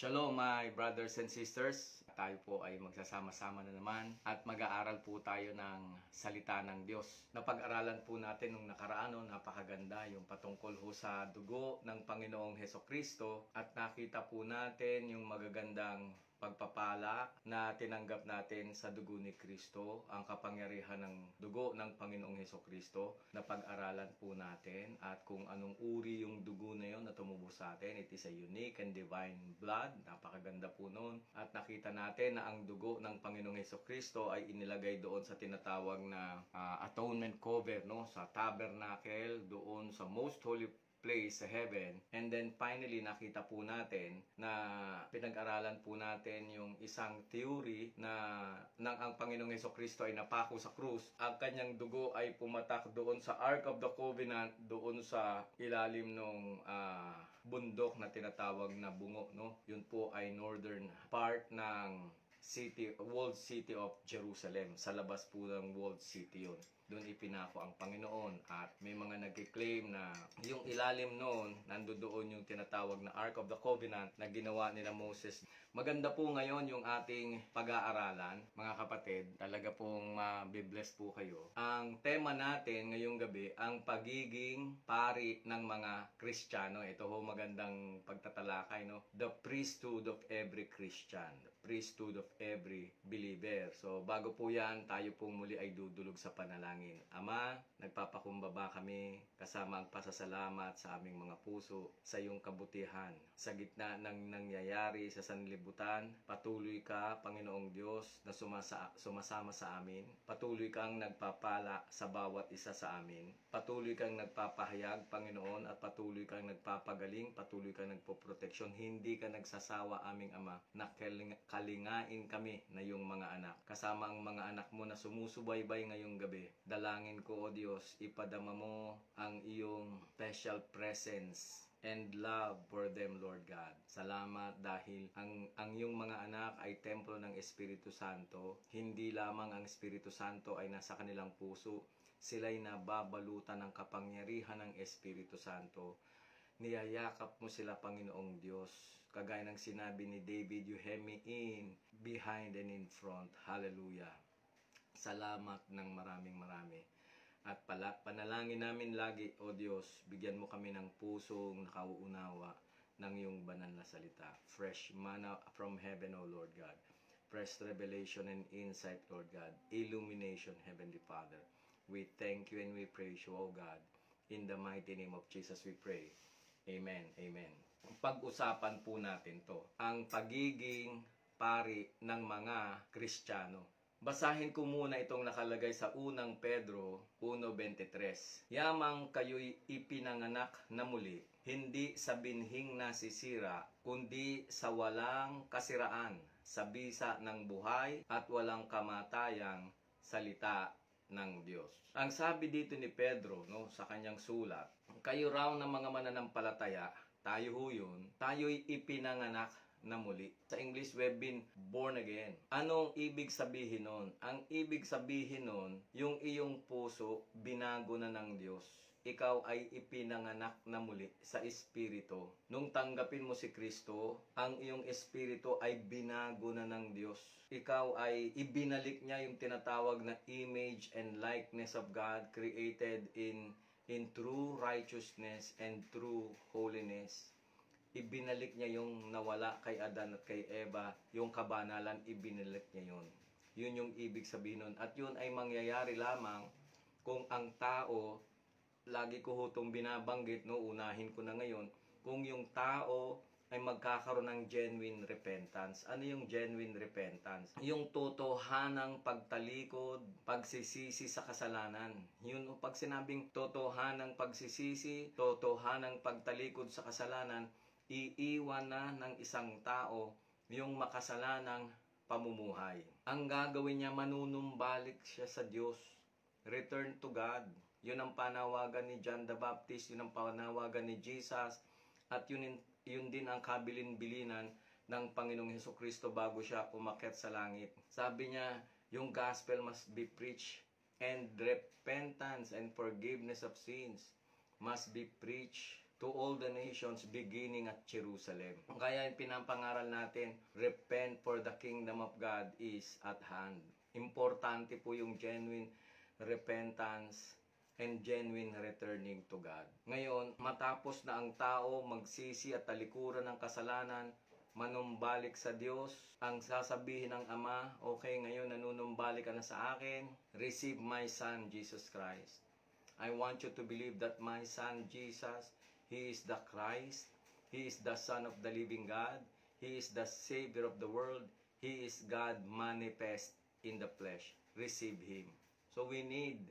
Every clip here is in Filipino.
Shalom my brothers and sisters. Tayo po ay magsasama-sama na naman at mag-aaral po tayo ng salita ng Diyos. Napag-aralan po natin nung nakaraan, napakaganda yung patungkol ho sa dugo ng Panginoong Hesukristo at nakita po natin yung magagandang pagpapala na tinanggap natin sa dugo ni Kristo, ang kapangyarihan ng dugo ng Panginoong Hesukristo na pag-aralan po natin at kung anong uri yung dugo na yun na tumubos sa atin. It is a unique and divine blood. Napakaganda po noon. At nakita natin na ang dugo ng Panginoong Hesukristo ay inilagay doon sa tinatawag na atonement cover, sa tabernacle, doon sa most holy place sa heaven. And then finally nakita po natin na pinag-aralan po natin yung isang theory na nang ang Panginoong Hesukristo ay napako sa krus, ang kanyang dugo ay pumatak doon sa Ark of the Covenant, doon sa ilalim ng bundok na tinatawag na bungo, Yun po ay northern part ng walled city of Jerusalem. Sa labas po ng walled city yun. Doon ipinako ang Panginoon at may mga nagkiklaim na yung ilalim noon, nandoon yung tinatawag na Ark of the Covenant na ginawa nila Moses. Maganda po ngayon yung ating pag-aaralan, mga kapatid. Talaga pong mabibless po kayo. Ang tema natin ngayong gabi, ang pagiging pari ng mga Kristiyano. Ito ho magandang pagtatalakay, The priesthood of every Christian. The priesthood of every believer. So bago po yan, tayo pong muli ay dudulog sa panalangin. Ama, nagpapakumbaba kami kasama ang pasasalamat sa aming mga puso sa iyong kabutihan. Sa gitna ng nangyayari sa sanlibutan, patuloy ka, Panginoong Diyos, na sumasama sa amin. Patuloy kang nagpapala sa bawat isa sa amin. Patuloy kang nagpapahayag, Panginoon, at patuloy kang nagpapagaling, patuloy kang nagpoproteksyon. Hindi ka nagsasawa, aming Ama, na kalingain kami na iyong mga anak. Kasama ang mga anak mo na sumusubaybay ngayong gabi. Dalangin ko, O Diyos, ipadama mo ang iyong special presence and love for them, Lord God. Salamat dahil ang iyong mga anak ay templo ng Espiritu Santo. Hindi lamang ang Espiritu Santo ay nasa kanilang puso. Sila'y nababalutan ng kapangyarihan ng Espiritu Santo. Niyayakap mo sila, Panginoong Diyos. Kagaya ng sinabi ni David, you hem me in, behind and in front. Hallelujah. Salamat ng marami. At panalangin namin lagi, O Diyos, bigyan mo kami ng pusong nakauunawa ng iyong banal na salita. Fresh manna from heaven, O Lord God. Fresh revelation and insight, Lord God. Illumination, Heavenly Father. We thank you and we praise you, O God. In the mighty name of Jesus we pray. Amen. Amen. Pag-usapan po natin to, ang pagiging pari ng mga Kristiyano. Basahin ko muna itong nakalagay sa unang Pedro 1:23. Yamang kayo'y ipinanganak na muli, hindi sa binhing nasisira, kundi sa walang kasiraan, sa bisa ng buhay at walang kamatayang salita ng Diyos. Ang sabi dito ni Pedro, sa kanyang sulat, kayo raw ng mga mananampalataya, tayo ho yun, tayo'y ipinanganak na muli. Sa English, we've been born again. Anong ibig sabihin nun? Ang ibig sabihin nun, yung iyong puso, binago na ng Diyos. Ikaw ay ipinanganak na muli sa Espiritu. Nung tanggapin mo si Kristo, ang iyong Espiritu ay binago na ng Diyos. Ikaw ay ibinalik niya yung tinatawag na image and likeness of God created in true righteousness and true holiness. Ibinalik niya yung nawala kay Adan at kay Eva, yung kabanalan, ibinalik niya yun. Yun yung ibig sabihin nun. At yun ay mangyayari lamang kung ang tao, lagi ko hutong binabanggit, unahin ko na ngayon, kung yung tao ay magkakaroon ng genuine repentance. Ano yung genuine repentance? Yung totohanang pagtalikod, pagsisisi sa kasalanan. Yun, pag sinabing totohanang pagsisisi, totohanang pagtalikod sa kasalanan, iiwan na ng isang tao yung makasalanang pamumuhay. Ang gagawin niya, manunumbalik siya sa Diyos. Return to God. Yun ang panawagan ni John the Baptist, yun ang panawagan ni Jesus, at yun din ang kabilin-bilinan ng Panginoong Hesukristo bago siya umakyat sa langit. Sabi niya, yung gospel must be preached and repentance and forgiveness of sins must be preached to all the nations beginning at Jerusalem. Kaya yung pinapangaral natin, repent for the kingdom of God is at hand. Importante po yung genuine repentance and genuine returning to God. Ngayon, matapos na ang tao magsisi at talikuran ng kasalanan, manumbalik sa Diyos, ang sasabihin ng Ama, okay, ngayon nanunumbalik ka na sa akin, receive my Son, Jesus Christ. I want you to believe that my Son, Jesus, He is the Christ, He is the Son of the living God, He is the Savior of the world, He is God manifest in the flesh. Receive Him. So we need,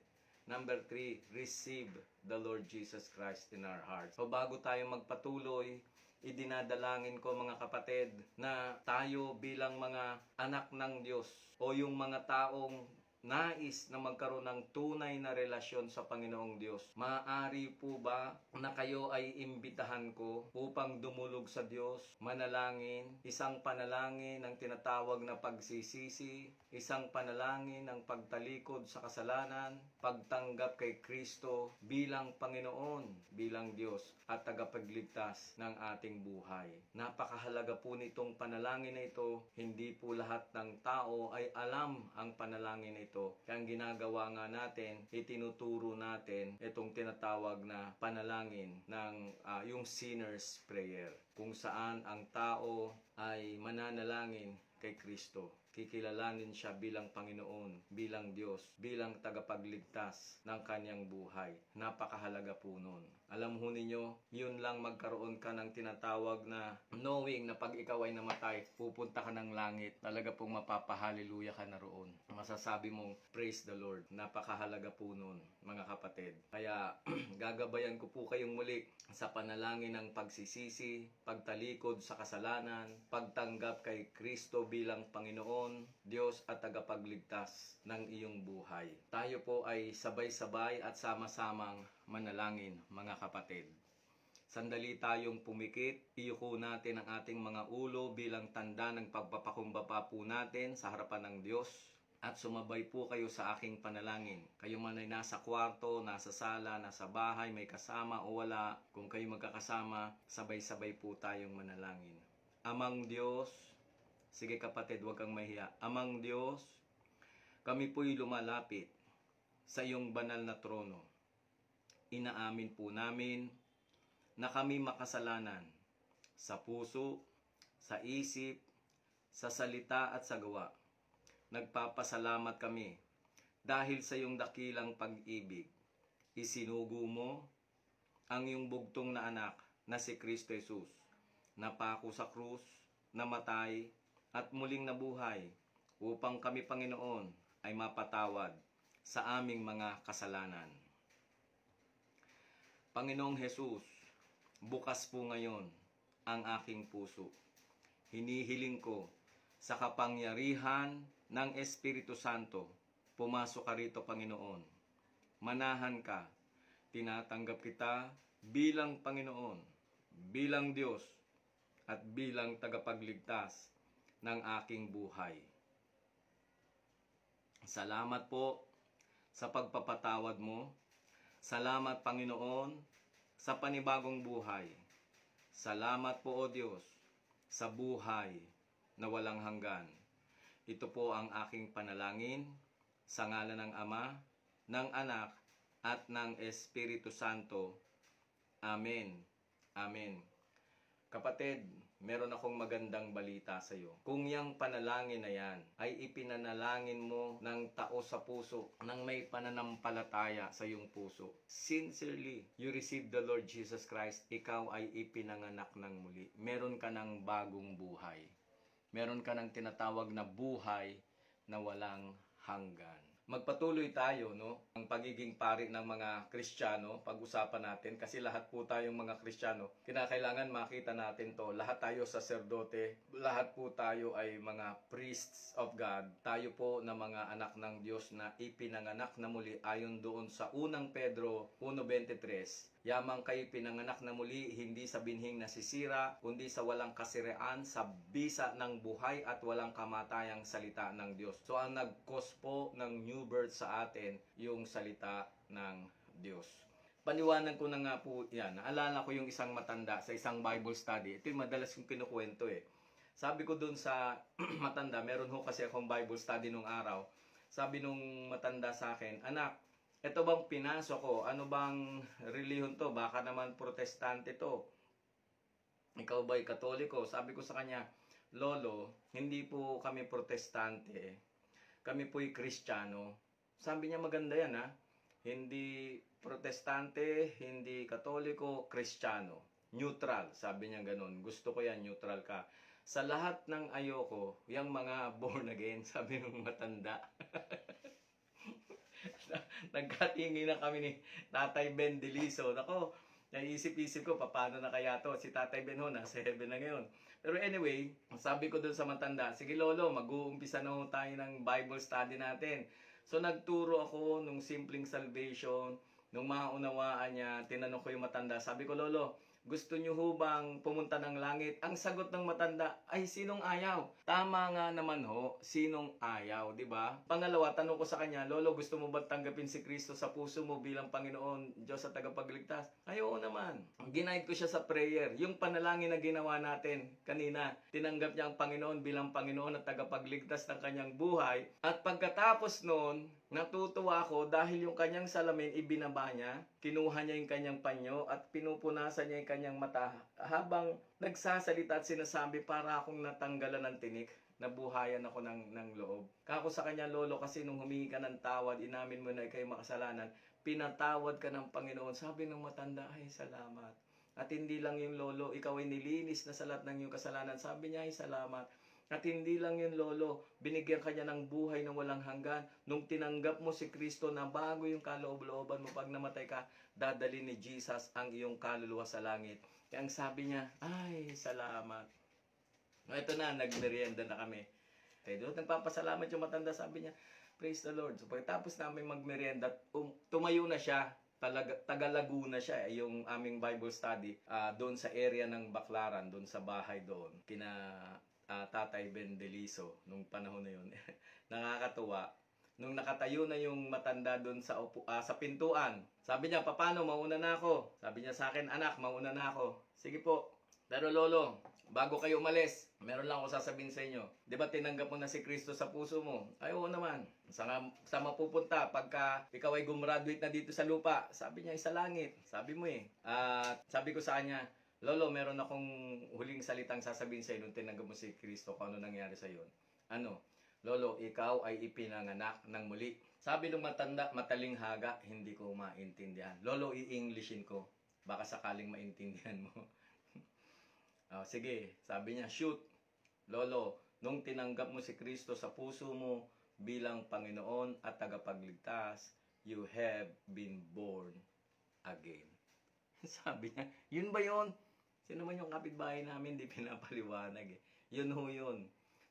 number 3, receive the Lord Jesus Christ in our hearts. So bago tayo magpatuloy, idinadalangin ko mga kapatid na tayo bilang mga anak ng Diyos o yung mga taong nais na magkaroon ng tunay na relasyon sa Panginoong Diyos. Maaari po ba na kayo ay imbitahan ko upang dumulog sa Diyos, manalangin, isang panalangin ng tinatawag na pagsisisi, isang panalangin ng pagtalikod sa kasalanan, pagtanggap kay Kristo bilang Panginoon, bilang Diyos at tagapagligtas ng ating buhay. Napakahalaga po nitong panalangin na ito. Hindi po lahat ng tao ay alam ang panalangin na ito. Kaya ang ginagawa nga natin, itinuturo natin itong tinatawag na panalangin ng yung sinner's prayer, kung saan ang tao ay mananalangin kay Kristo. Kikilalanin siya bilang Panginoon, bilang Diyos, bilang tagapagligtas ng kanyang buhay. Napakahalaga po nun. Alam ho ninyo, yun lang magkaroon ka ng tinatawag na knowing na pag ikaw ay namatay, pupunta ka ng langit. Talaga pong mapapahaleluya ka na roon. Masasabi mong, praise the Lord. Napakahalaga po nun, mga kapatid. Kaya gagabayan ko po kayong muli sa panalangin ng pagsisisi, pagtalikod sa kasalanan, pagtanggap kay Kristo bilang Panginoon, Diyos at tagapagligtas ng iyong buhay. Tayo po ay sabay-sabay at sama-samang manalangin, mga kapatid. Sandali tayong pumikit, iyuko natin ang ating mga ulo bilang tanda ng pagpapakumbaba po natin sa harapan ng Diyos. At sumabay po kayo sa aking panalangin. Kayo man ay nasa kwarto, nasa sala, nasa bahay, may kasama o wala. Kung kayo magkakasama, sabay-sabay po tayong manalangin. Amang Diyos, sige kapatid, huwag kang mahiya. Amang Diyos, kami po'y lumalapit sa iyong banal na trono. Inaamin po namin na kami makasalanan sa puso, sa isip, sa salita at sa gawa. Nagpapasalamat kami dahil sa iyong dakilang pag-ibig. Isinugo mo ang iyong bugtong na anak na si Kristo Jesus, napako sa krus, namatay at muling nabuhay upang kami, Panginoon, ay mapatawad sa aming mga kasalanan. Panginoong Jesus, bukas po ngayon ang aking puso. Hinihiling ko sa kapangyarihan ng Espiritu Santo, pumasok ka rito, Panginoon. Manahan ka, tinatanggap kita bilang Panginoon, bilang Diyos, at bilang tagapagligtas ng aking buhay. Salamat po sa pagpapatawad mo. Salamat, Panginoon, sa panibagong buhay. Salamat po, O Diyos, sa buhay na walang hanggan. Ito po ang aking panalangin sa ngalan ng Ama, ng Anak, at ng Espiritu Santo. Amen. Amen. Kapatid, meron akong magandang balita sa iyo. Kung yang panalangin na yan ay ipinanalangin mo ng taos sa puso, ng may pananampalataya sa iyong puso, sincerely, you receive the Lord Jesus Christ, ikaw ay ipinanganak ng muli. Meron ka ng bagong buhay. Meron ka ng tinatawag na buhay na walang hanggan. Magpatuloy tayo, no? Ang pagiging pari ng mga Kristiyano, pag-usapan natin kasi lahat po tayong mga Kristiyano, kinakailangan makita natin to. Lahat tayo saserdote, lahat po tayo ay mga priests of God. Tayo po na mga anak ng Diyos na ipinanganak na muli ayon doon sa unang Pedro 1:23. Yamang kayo pinanganak na muli, hindi sa binhing nasisira, kundi sa walang kasiraan, sa bisa ng buhay at walang kamatayang salita ng Diyos. So ang nag-cause po ng new birth sa atin, yung salita ng Diyos. Paliwanag ko na nga po yan. Naalala ko yung isang matanda sa isang Bible study. Ito yung madalas kong kinukwento eh. Sabi ko dun sa matanda, meron ho kasi akong Bible study nung araw. Sabi nung matanda sa akin, anak, ito bang pinasok ko? Ano bang relihiyon to? Baka naman protestante to. Ikaw ba'y katoliko? Sabi ko sa kanya, Lolo, hindi po kami protestante. Kami po'y Kristiyano. Sabi niya maganda yan ha. Hindi protestante, hindi katoliko, Kristiyano. Neutral, sabi niya ganun. Gusto ko yan, neutral ka. Sa lahat ng ayoko, yung mga born again, sabi ng matanda. Nagkatingi na kami ni Tatay Ben Deliso. Nako, naisip-isip ko, paano na kaya to? Si Tatay Ben ho, nasa heaven na ngayon. Pero anyway, sabi ko dun sa matanda, sige lolo, mag-uumpisa na ho tayo ng Bible study natin. So nagturo ako nung simpleng salvation, nung maunawaan niya, tinanong ko yung matanda, sabi ko, lolo, gusto niyo ho bang pumunta ng langit? Ang sagot ng matanda, ay sinong ayaw? Tama nga naman ho, sinong ayaw, di ba? Pangalawa, tanong ko sa kanya, lolo, gusto mo ba tanggapin si Kristo sa puso mo bilang Panginoon, Diyos at tagapagligtas? Ay, oo naman. Ginaid ko siya sa prayer. Yung panalangin na ginawa natin kanina, tinanggap niya ang Panginoon bilang Panginoon at tagapagligtas ng kanyang buhay. At pagkatapos noon, natutuwa ako dahil yung kanyang salamin ibinaba niya, kinuha niya yung kanyang panyo at pinupunasan niya yung kanyang mata habang nagsasalita at sinasabi para akong natanggalan ng tinik, nabuhayan ako ng loob. Kako sa kanya, lolo, kasi nung humingi ka ng tawad, inamin mo na kayo makasalanan, pinatawad ka ng Panginoon. Sabi ng matanda, ay salamat. At hindi lang yung lolo, ikaw ay nilinis na sa lahat ng iyong kasalanan. Sabi niya, ay salamat. At hindi lang yun, lolo, binigyan ka niya ng buhay na walang hanggan. Nung tinanggap mo si Kristo na bago yung kaloob-looban mo, pag namatay ka, dadali ni Jesus ang iyong kaluluwa sa langit. Kaya ang sabi niya, ay, salamat. Ito na, nagmerienda na kami. Kaya doon, nagpapasalamat yung matanda, sabi niya, praise the Lord. So pagkatapos namin magmerienda, tumayo na siya. Taga Laguna siya, yung aming Bible study, doon sa area ng Baclaran, doon sa bahay doon. Kina Tatay Ben Deliso nung panahon na yun. Nakakatuwa. Nung nakatayo na yung matanda doon sa pintuan, sabi niya, paano, mauna na ako? Sabi niya sa akin, anak, mauna na ako. Sige po. Pero lolo, bago kayo umalis, meron lang ako sasabihin sa inyo. Di ba tinanggap mo na si Kristo sa puso mo? Ay, oo naman. Sa mapupunta pagka ikaw ay gumraduate na dito sa lupa? Sabi niya, sa langit. Sabi mo eh. Sabi ko sa kanya, lolo, meron akong huling salitang sasabihin sa iyo nung tinanggap mo si Kristo, kung ano nangyari sa iyo. Ano? Lolo, ikaw ay ipinanganak ng muli. Sabi ng matanda, matalinghaga, hindi ko maintindihan. Lolo, i-Englishin ko. Baka sakaling maintindihan mo. Sige, sabi niya, shoot. Lolo, nung tinanggap mo si Kristo sa puso mo bilang Panginoon at tagapagligtas, you have been born again. Sabi niya, yun ba yun? Sino man yung kapitbahay namin, di pinapaliwanag eh. Yun ho yun.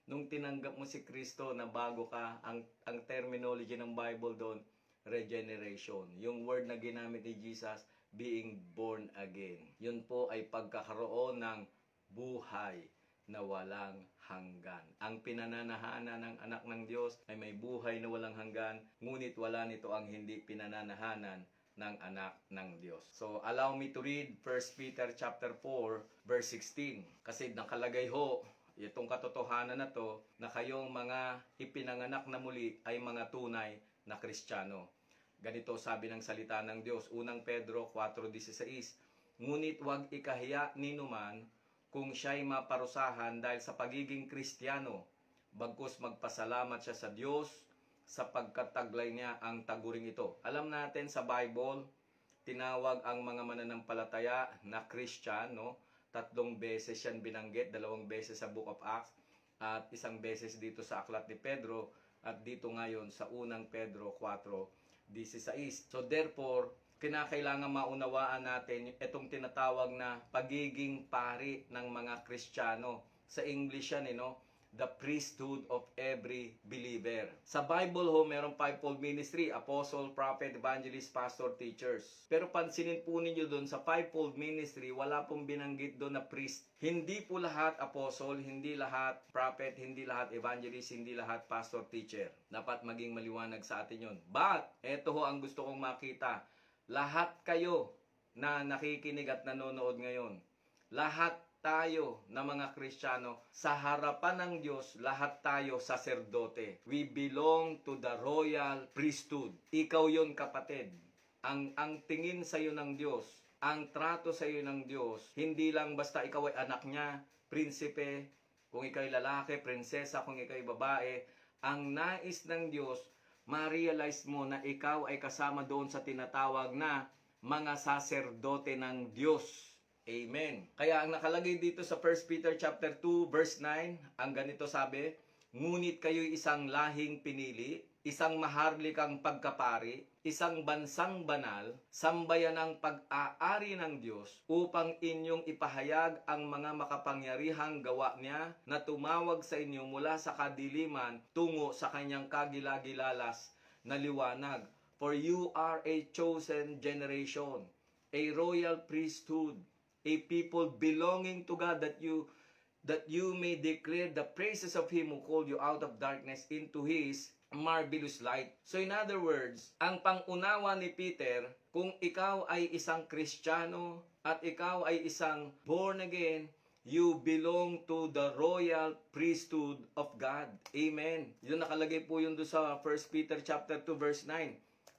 Nung tinanggap mo si Kristo na bago ka, ang terminology ng Bible doon, regeneration. Yung word na ginamit ni Jesus, being born again. Yun po ay pagkakaroon ng buhay na walang hanggan. Ang pinananahana ng anak ng Diyos ay may buhay na walang hanggan, ngunit wala nito ang hindi pinananahanan ng anak ng Diyos. So, allow me to read 1 Peter chapter 4, verse 16. Kasi nakalagay ho, itong katotohanan na to, na kayong mga ipinanganak na muli ay mga tunay na Kristiyano. Ganito sabi ng salita ng Diyos, unang Pedro 4:16. Ngunit huwag ikahiya ninuman kung siya'y maparusahan dahil sa pagiging Kristiyano, bagkus magpasalamat siya sa Diyos sa pagkataglay niya ang taguring ito. Alam natin sa Bible, tinawag ang mga mananampalataya na Christian, no? 3 beses yan binanggit, 2 beses sa Book of Acts, at 1 beses dito sa Aklat ni Pedro, at dito ngayon sa unang Pedro 4:16. So therefore, kinakailangan maunawaan natin itong tinatawag na pagiging pari ng mga Kristiyano. Sa English yan, the priesthood of every believer. Sa Bible ho, merong fivefold ministry, apostle, prophet, evangelist, pastor, teachers. Pero pansinin po ninyo doon sa fivefold ministry, wala pong binanggit doon na priest. Hindi po lahat apostle, hindi lahat prophet, hindi lahat evangelist, hindi lahat pastor, teacher. Dapat maging maliwanag sa atin yon. But, eto ho ang gusto kong makita. lahat kayo na nakikinig at nanonood ngayon, lahat tayo na mga Kristiyano, sa harapan ng Diyos, lahat tayo saserdote. We belong to the royal priesthood. Ikaw yon, kapatid. Ang tingin sa iyo ng Diyos, ang trato sa iyo ng Diyos, hindi lang basta ikaw ay anak niya, prinsipe, kung ikaw ay lalaki, prinsesa, kung ikaw ay babae. Ang nais ng Diyos, ma-realize mo na ikaw ay kasama doon sa tinatawag na mga saserdote ng Diyos. Amen. Kaya ang nakalagay dito sa 1 Peter chapter 2 verse 9, ang ganito sabi, ngunit kayo'y isang lahing pinili, isang maharlikang pagkapari, isang bansang banal, sambayan ng pag-aari ng Diyos, upang inyong ipahayag ang mga makapangyarihang gawa niya na tumawag sa inyo mula sa kadiliman tungo sa kanyang kagilagilalas na liwanag. For you are a chosen generation, a royal priesthood, a people belonging to God, that you may declare the praises of Him who called you out of darkness into His marvelous light. So in other words, ang pangunawa ni Peter, kung ikaw ay isang Kristiyano at ikaw ay isang born again, you belong to the royal priesthood of God. Amen. Yun nakalagay po yun doon sa 1 Peter chapter 2 verse 9.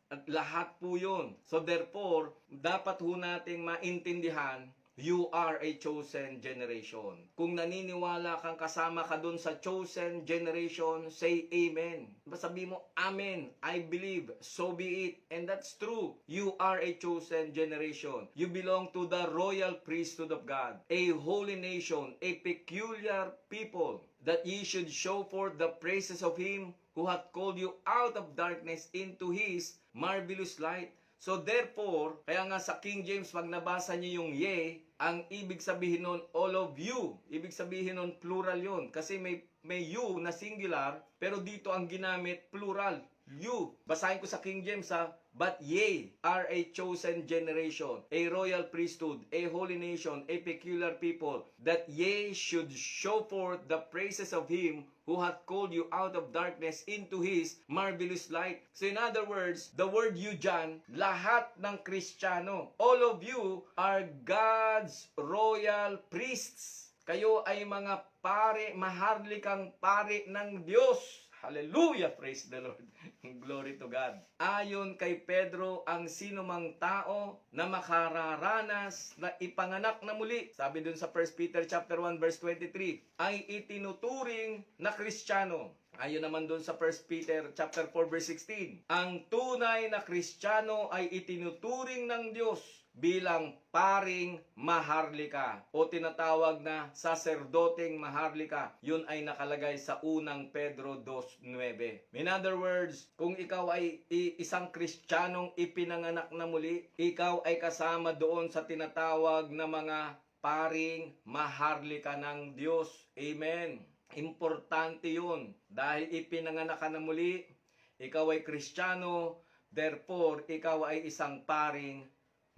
At lahat po yun. So therefore, dapat ho nating maintindihan, you are a chosen generation. Kung naniniwala kang kasama ka dun sa chosen generation, say amen. Sabi mo, amen, I believe, so be it. And that's true. You are a chosen generation. You belong to the royal priesthood of God, a holy nation, a peculiar people, that ye should show forth the praises of Him who hath called you out of darkness into His marvelous light. So therefore, kaya nga sa King James, pag nabasa niyo yung ye, ang ibig sabihin nun, all of you. Ibig sabihin nun, plural yun. Kasi may you na singular, pero dito ang ginamit, plural. You. Basahin ko sa King James ha. But ye are a chosen generation, a royal priesthood, a holy nation, a peculiar people, that ye should show forth the praises of Him who hath called you out of darkness into His marvelous light. So in other words, the word you dyan, lahat ng Kristiyano, all of you are God's royal priests. Kayo ay mga pare, maharlikang pare ng Diyos. Hallelujah! Praise the Lord. Glory to God. Ayon kay Pedro, ang sinumang tao na makararanas na ipanganak na muli, sabi dun sa 1 Peter chapter 1 verse 23, ay itinuturing na Kristiyano. Ayon naman dun sa 1 Peter chapter 4 verse 16, ang tunay na Kristiyano ay itinuturing ng Diyos bilang paring maharlika o tinatawag na saserdoteng maharlika. Yun ay nakalagay sa unang Pedro 2:9. In other words, kung ikaw ay isang Kristiyanong ipinanganak na muli, ikaw ay kasama doon sa tinatawag na mga paring maharlika ng Diyos. Amen. Importante yun. Dahil ipinanganak ka na muli, ikaw ay Kristiyano, therefore, ikaw ay isang paring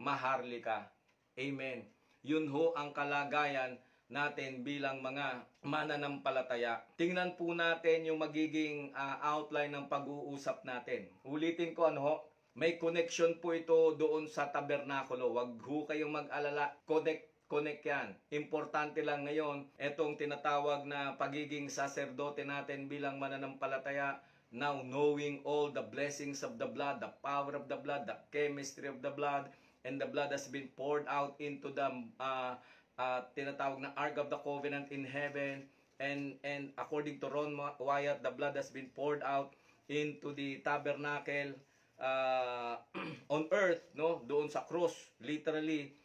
maharlika. Amen. Yun ho ang kalagayan natin bilang mga mananampalataya. Tingnan po natin yung magiging outline ng pag-uusap natin. Ulitin ko ano ho, may connection po ito doon sa tabernakulo. Wag ho kayong mag-alala. Connect yan. Importante lang ngayon, itong tinatawag na pagiging saserdote natin bilang mananampalataya. Now knowing all the blessings of the blood, the power of the blood, the chemistry of the blood, and the blood has been poured out into the tinatawag na Ark of the Covenant in heaven, and according to Ron Wyatt, the blood has been poured out into the tabernacle on earth, no, doon sa cross. Literally,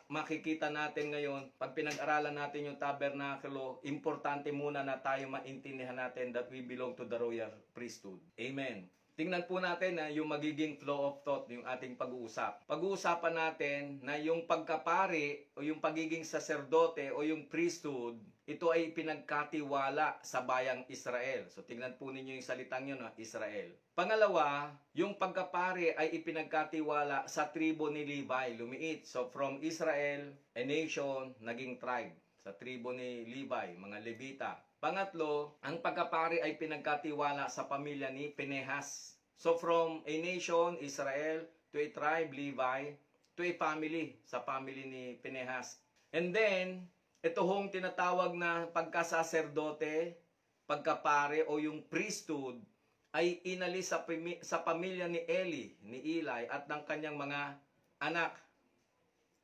makikita natin ngayon, pag pinag-aralan natin yung tabernakulo, importante muna na tayo maintindihan natin that we belong to the royal priesthood. Amen. Tingnan po natin na yung magiging flow of thought, yung ating pag-uusap. Pag-uusapan natin na yung pagkapari o yung pagiging saserdote o yung priesthood, ito ay pinagkatiwala sa bayang Israel. So tingnan po ninyo yung salitang yun, Israel. Pangalawa, yung pagkapari ay ipinagkatiwala sa tribo ni Levi, lumiit. So from Israel, a nation, naging tribe. Sa tribo ni Levi, mga Levita. Pangatlo, ang pagkapari ay pinagkatiwala sa pamilya ni Pinehas. So from a nation, Israel, to a tribe, Levi, to a family, sa family ni Pinehas. And then, ito hong tinatawag na pagkasaserdote, pagkapare o yung priesthood, ay inalis sa pamilya ni Eli, ni Eli at ng kanyang mga anak.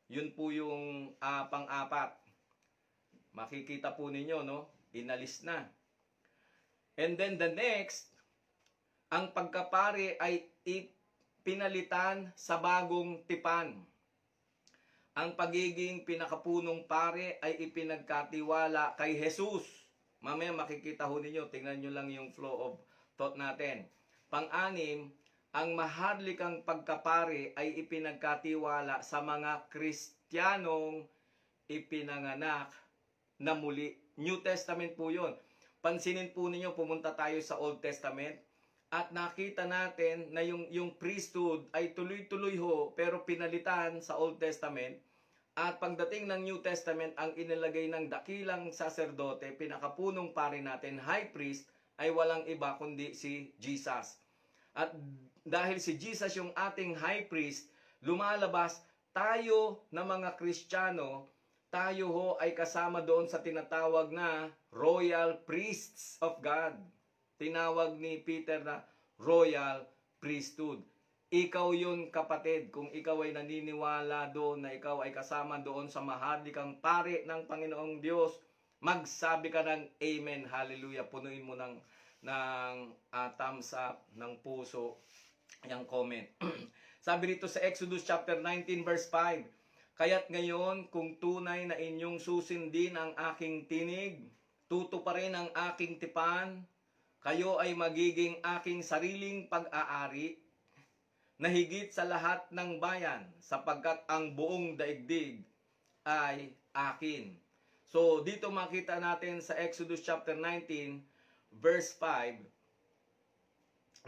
Yun po yung pang-apat. Makikita po ninyo, no? Inalis na. And then the next, ang pagkapare ay pinalitan sa bagong tipan. Ang pagiging pinakapunong pare ay ipinagkatiwala kay Jesus. Mamaya makikita ho ninyo, tingnan nyo lang yung flow of thought natin. Pang-anim, ang maharlikang pagkapare ay ipinagkatiwala sa mga Kristiyanong ipinanganak na muli. New Testament po yun. Pansinin po ninyo, pumunta tayo sa Old Testament at nakita natin na yung priesthood ay tuloy-tuloy ho pero pinalitan sa Old Testament. At pagdating ng New Testament, ang inilagay ng dakilang saserdote, pinakapunong pare natin, high priest, ay walang iba kundi si Jesus. At dahil si Jesus yung ating high priest, lumalabas tayo na mga Kristiyano, tayo ho ay kasama doon sa tinatawag na royal priests of God. Tinawag ni Peter na royal priesthood. Ikaw yun, kapatid, kung ikaw ay naniniwala doon na ikaw ay kasama doon sa maharlikang pare ng Panginoong Diyos, magsabi ka ng Amen, Hallelujah. Punuin mo ng thumbs up, ng puso, yung comment. Sabi dito sa Exodus chapter 19 verse 5, kaya't ngayon kung tunay na inyong susundin ang aking tinig, tutuparin ang aking tipan, kayo ay magiging aking sariling pag-aari, na higit sa lahat ng bayan, sapagkat ang buong daigdig ay akin. So, dito makita natin sa Exodus chapter 19, verse 5,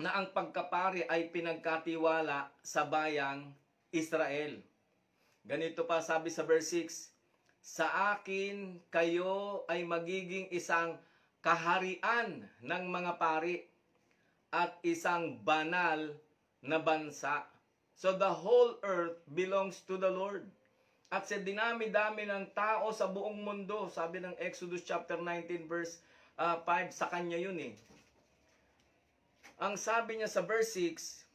na ang pagkapari ay pinagkatiwala sa bayang Israel. Ganito pa sabi sa verse 6, sa akin kayo ay magiging isang kaharian ng mga pari at isang banal na bansa. So the whole earth belongs to the Lord. At sa dinami-dami ng tao sa buong mundo, sabi ng Exodus chapter 19 verse 5, sa kanya yun eh. Ang sabi niya sa verse 6,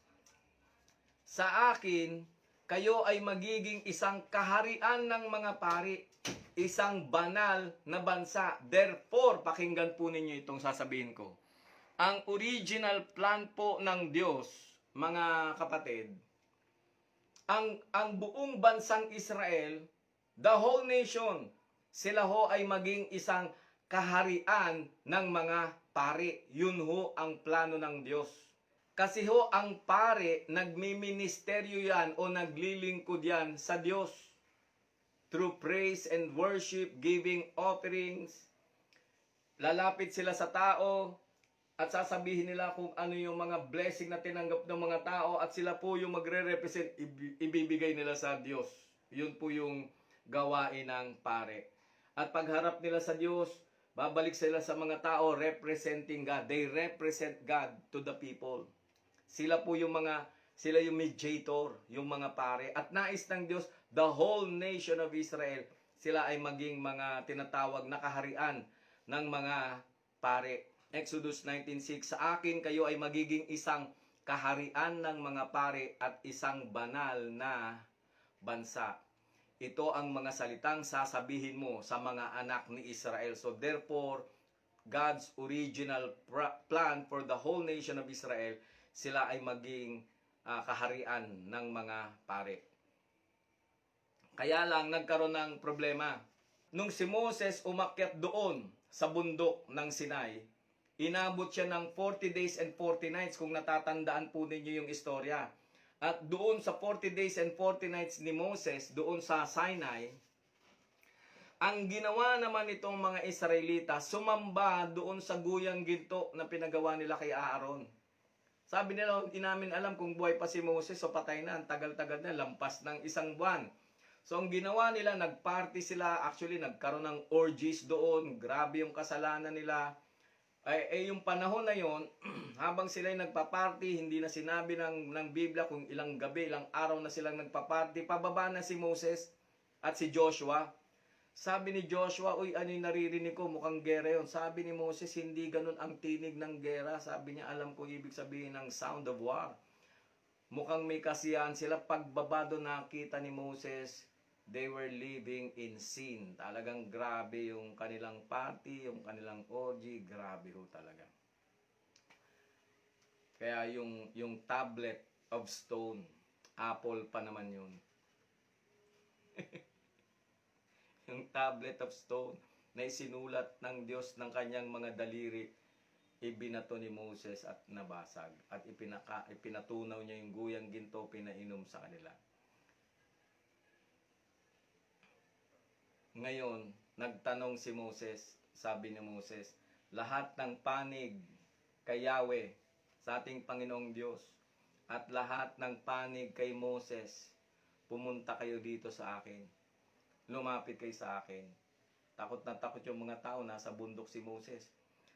sa akin, kayo ay magiging isang kaharian ng mga pari, isang banal na bansa. Therefore, pakinggan po ninyo itong sasabihin ko. Ang original plan po ng Diyos, mga kapatid, ang buong bansang Israel, the whole nation, sila ho ay maging isang kaharian ng mga pari. Yun ho ang plano ng Diyos. Kasi ho ang pare, nagmiministeryo yan o naglilingkod yan sa Diyos. Through praise and worship, giving offerings, lalapit sila sa tao, at sasabihin nila kung ano yung mga blessing na tinanggap ng mga tao at sila po yung magre-represent, ibibigay nila sa Diyos. Yun po yung gawain ng pare. At pagharap nila sa Diyos, babalik sila sa mga tao representing God. They represent God to the people. Sila po yung sila yung mediator, yung mga pare. At nais ng Diyos, the whole nation of Israel, sila ay maging mga tinatawag na kaharian ng mga pare. Exodus 19:6, sa akin kayo ay magiging isang kaharian ng mga pare at isang banal na bansa. Ito ang mga salitang sasabihin mo sa mga anak ni Israel. So therefore, God's original plan for the whole nation of Israel, sila ay maging kaharian ng mga pare. Kaya lang nagkaroon ng problema. Nung si Moses umakyat doon sa bundok ng Sinai, inabot siya ng 40 days and 40 nights kung natatandaan po ninyo yung istorya. At doon sa 40 days and 40 nights ni Moses, doon sa Sinai, ang ginawa naman itong mga Israelita, sumamba doon sa guyang ginto na pinagawa nila kay Aaron. Sabi nila, hindi namin alam kung buhay pa si Moses o patay na. Ang tagal-tagal na, lampas ng isang buwan. So ang ginawa nila, nagparty sila. Actually, nagkaroon ng orgies doon. Grabe yung kasalanan nila. Yung panahon na yon, habang sila'y nagpa-party, hindi na sinabi ng Biblia kung ilang gabi, ilang araw na silang nagpa-party, pababa na si Moses at si Joshua. Sabi ni Joshua, uy, ano yung naririnig ko? Mukhang gera yun. Sabi ni Moses, hindi ganun ang tinig ng gera. Sabi niya, alam ko ibig sabihin ng sound of war. Mukhang may kasiyahan sila. Pagbaba doon nakita ni Moses, they were living in sin. Talagang grabe yung kanilang party, yung kanilang orgy. Grabe ho talaga. Kaya yung tablet of stone, apple pa naman yun. Yung tablet of stone na isinulat ng Diyos ng kanyang mga daliri, ibinato ni Moses at nabasag. At ipinatunaw niya yung guyang ginto, pinainom sa kanila. Ngayon, nagtanong si Moses, sabi ni Moses, lahat ng panig kay Yahweh, sa ating Panginoong Diyos, at lahat ng panig kay Moses, pumunta kayo dito sa akin. Lumapit kayo sa akin. Takot na takot yung mga tao, nasa bundok si Moses.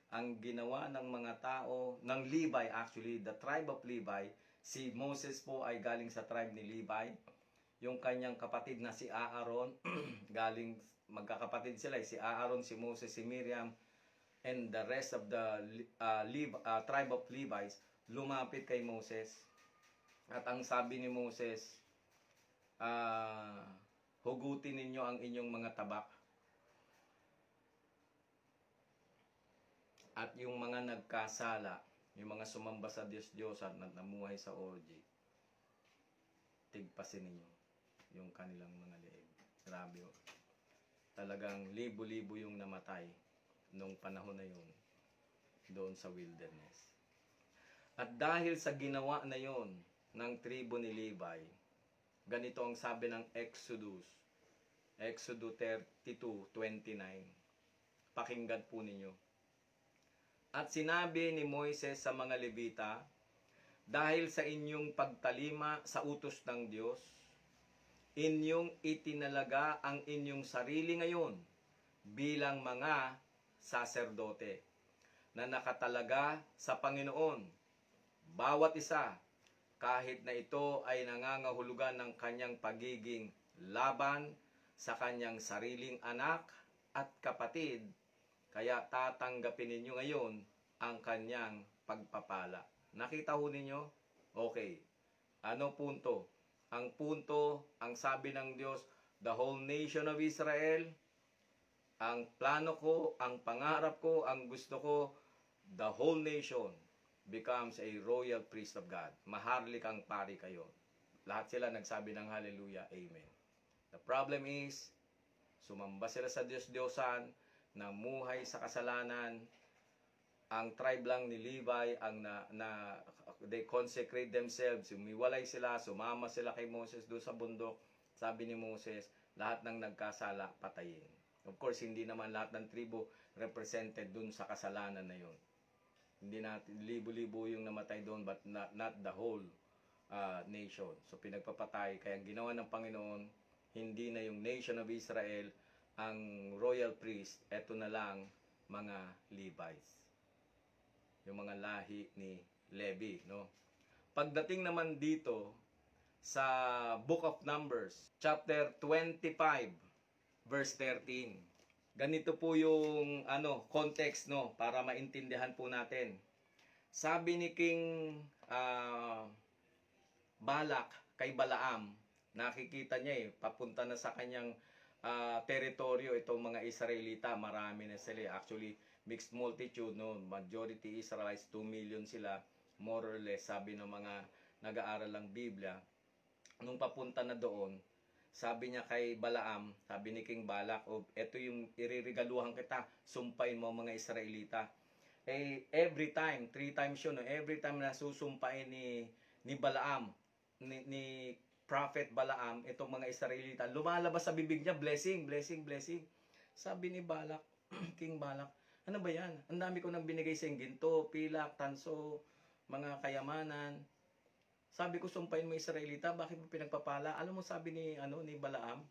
Ang ginawa ng mga tao, ng Levi actually, the tribe of Levi, si Moses po ay galing sa tribe ni Levi. Yung kanyang kapatid na si Aaron, galing, magkakapatid sila, si Aaron, si Moses, si Miriam, and the rest of the tribe of Levites, lumapit kay Moses. At ang sabi ni Moses, hugutin ninyo ang inyong mga tabak. At yung mga nagkasala, yung mga sumamba sa Diyos-Diyosan at namuhay sa orgy, tigpasin ninyo yung kanilang mga leeg. Grabe oh. Talagang libo-libo yung namatay nung panahon na yun doon sa wilderness. At dahil sa ginawa na yun ng tribo ni Levi, ganito ang sabi ng Exodus 32:29. Pakinggan po ninyo. At sinabi ni Moises sa mga Levita, dahil sa inyong pagtalima sa utos ng Diyos, inyong itinalaga ang inyong sarili ngayon bilang mga saserdote na nakatalaga sa Panginoon. Bawat isa, kahit na ito ay nangangahulugan ng kanyang pagiging laban sa kanyang sariling anak at kapatid, kaya tatanggapin ninyo ngayon ang kanyang pagpapala. Nakita ho ninyo? Okay. Ano punto? Ang punto, ang sabi ng Diyos, the whole nation of Israel, ang plano ko, ang pangarap ko, ang gusto ko, the whole nation becomes a royal priest of God. Maharlikang pari kayo. Lahat sila nagsabi ng hallelujah, amen. The problem is, sumamba sila sa Diyos-Diyosan, namuhay sa kasalanan. Ang tribe lang ni Levi, they consecrate themselves, sumiwalay sila, sumama sila kay Moses doon sa bundok. Sabi ni Moses, lahat ng nagkasala, patayin. Of course, hindi naman lahat ng tribo represented doon sa kasalanan na yun. Hindi natin, libo-libo yung namatay doon, but not the whole nation. So pinagpapatay, kaya ginawa ng Panginoon, hindi na yung nation of Israel ang royal priest, eto na lang mga Levites. Yung mga lahi ni Levi, no? Pagdating naman dito sa Book of Numbers, chapter 25, verse 13. Ganito po yung context, no, para maintindihan po natin. Sabi ni King Balak kay Balaam, nakikita niya papunta na sa kanyang teritoryo itong mga Israelita, marami na sila. Actually, mixed multitude, no, majority Israelites, 2 million sila, more or less, sabi ng mga nag-aaral ng Biblia. Nung papunta na doon, sabi niya kay Balaam, sabi ni King Balak, eto yung iririgaluhan kita, sumpain mo mga Israelita. Every time, 3 times yun, no? Every time na susumpain ni Balaam, ni Prophet Balaam, itong mga Israelita, lumalabas sa bibig niya, blessing, blessing, blessing. Sabi ni Balak, King Balak, ano ba yan? Ang dami ko nang binigay sa ginto, pilak, tanso, mga kayamanan. Sabi ko, sumpain mo Israelita, bakit mo pinagpapala? Alam mo sabi ni Balaam,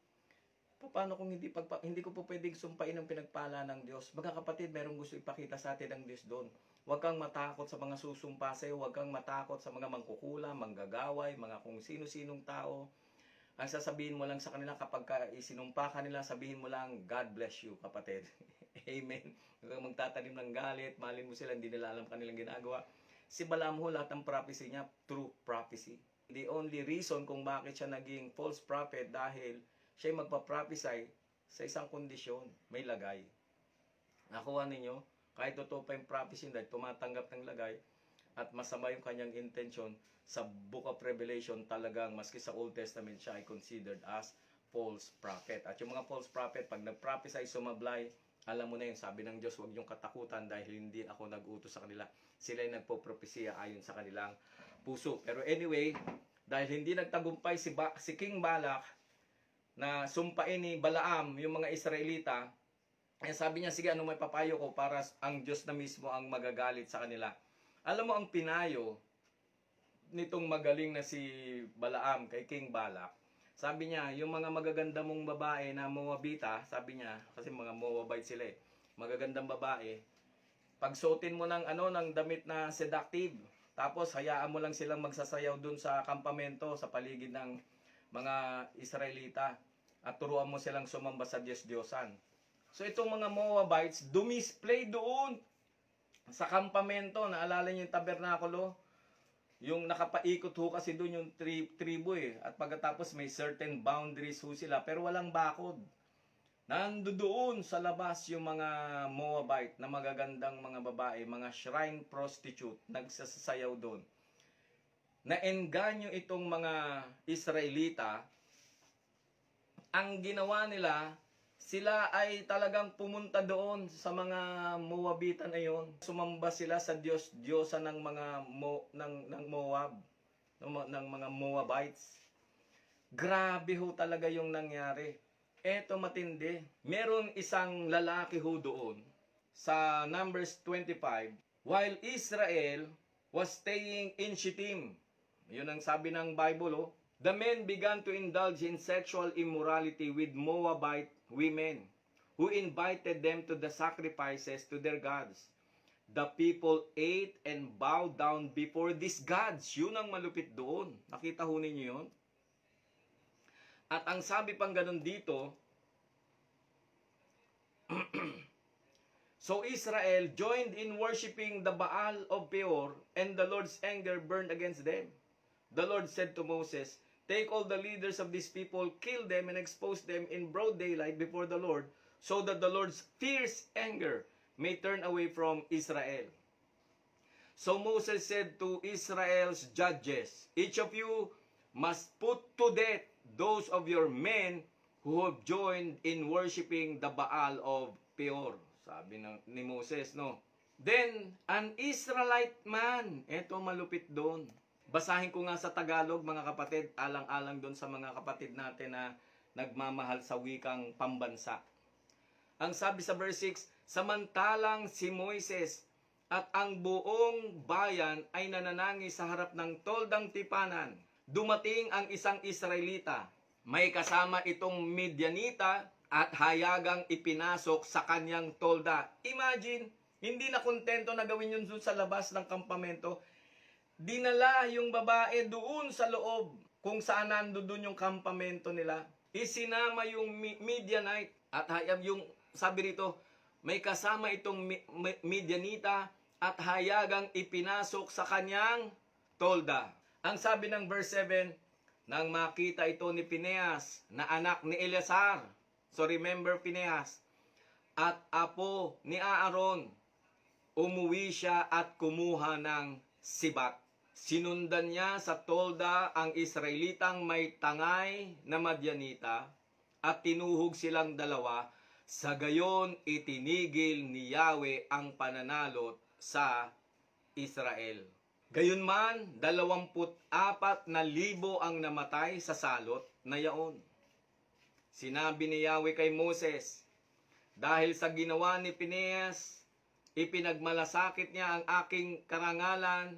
Paano kung hindi ko po pwedeng sumpain ang pinagpala ng Diyos? Mga kapatid, merong gusto ipakita sa atin ng Diyos doon. Huwag kang matakot sa mga susumpa sa'yo. Huwag kang matakot sa mga mangkukula, manggagaway, mga kung sino-sinong tao. Ang sasabihin mo lang sa kanila kapag isinumpa ka nila, sabihin mo lang, God bless you, kapatid. Amen. Huwag kang magtatanim ng galit. Malin mo sila, hindi nila alam kanilang ginagawa. Si Balaam ho, lahat ng prophecy niya, true prophecy. The only reason kung bakit siya naging false prophet dahil siya magpa-prophesy sa isang kondisyon, may lagay. Nakuha ninyo, kahit totoo pa yung prophecy dahil tumatanggap ng lagay at masama yung kanyang intention, sa Book of Revelation talagang maski sa Old Testament siya ay considered as false prophet. At yung mga false prophet, pag nag-prophesy, sumablay, alam mo na yun, sabi ng Diyos, huwag niyong katakutan dahil hindi ako nag-utos sa kanila. Sila ay nagpo-propesya ayon sa kanilang puso. Pero anyway, dahil hindi nagtagumpay si King Balak na sumpain ni Balaam yung mga Israelita, eh sabi niya, sige, ano may papayo ko para ang Diyos na mismo ang magagalit sa kanila. Alam mo ang pinayo nitong magaling na si Balaam kay King Balak, sabi niya, yung mga magaganda mong babae na Moabita, sabi niya, kasi mga Moabite sila eh, magagandang babae, pagsuotin mo ng damit na seductive, tapos hayaan mo lang silang magsasayaw dun sa kampamento, sa paligid ng mga Israelita, at turuan mo silang sumamba sa Diyos-Diyosan. So itong mga Moabites, dumisplay doon sa kampamento. Naalala niyo yung tabernakulo? Yung nakapaikot ho kasi doon yung tribu eh. At pagkatapos may certain boundaries ho sila, pero walang bakod. Nandoon sa labas yung mga Moabite na magagandang mga babae, mga shrine prostitute, nagsasayaw doon. Naengganyo itong mga Israelita. Ang ginawa nila, sila ay talagang pumunta doon sa mga Moabita na yon. Sumamba sila sa Diyosa ng mga ng Moab, ng mga Moabites. Grabe ho talaga yung nangyari. Eto matindi. Meron isang lalaki ho doon sa Numbers 25, while Israel was staying in Shittim. Yun ang sabi ng Bible, oh. The men began to indulge in sexual immorality with Moabite women, who invited them to the sacrifices to their gods. The people ate and bowed down before these gods. Yun ang malupit doon. Nakita ho ninyo yun? At ang sabi pang ganun dito, so Israel joined in worshiping the Baal of Peor, and the Lord's anger burned against them. The Lord said to Moses, take all the leaders of these people, kill them, and expose them in broad daylight before the Lord, so that the Lord's fierce anger may turn away from Israel. So Moses said to Israel's judges, each of you must put to death those of your men who have joined in worshiping the Baal of Peor. Sabi ni Moses, no? Then, an Israelite man, eto malupit doon. Basahin ko nga sa Tagalog, mga kapatid, alang-alang doon sa mga kapatid natin na nagmamahal sa wikang pambansa. Ang sabi sa verse 6, samantalang si Moises at ang buong bayan ay nananangis sa harap ng toldang tipanan. Dumating ang isang Israelita. May kasama itong Midianita at hayagang ipinasok sa kanyang tolda. Imagine, hindi na kontento na gawin yun sa labas ng kampamento. Dinala yung babae doon sa loob kung saan nandoon yung kampamento nila. Isinama yung Midianite at yung sabi rito, may kasama itong Midianita at hayagang ipinasok sa kanyang tolda. Ang sabi ng verse 7, nang makita ito ni Pineas na anak ni Eleazar. So remember Pineas, at apo ni Aaron, umuwi siya at kumuha ng sibat. Sinundan niya sa tolda ang Israelitang may tangay na Madianita at tinuhog silang dalawa. Sa gayon itinigil ni Yahweh ang pananalot sa Israel. Gayunman, 24,000 ang namatay sa salot na yaon. Sinabi ni Yahweh kay Moses, dahil sa ginawa ni Pineas, ipinagmalasakit niya ang aking karangalan,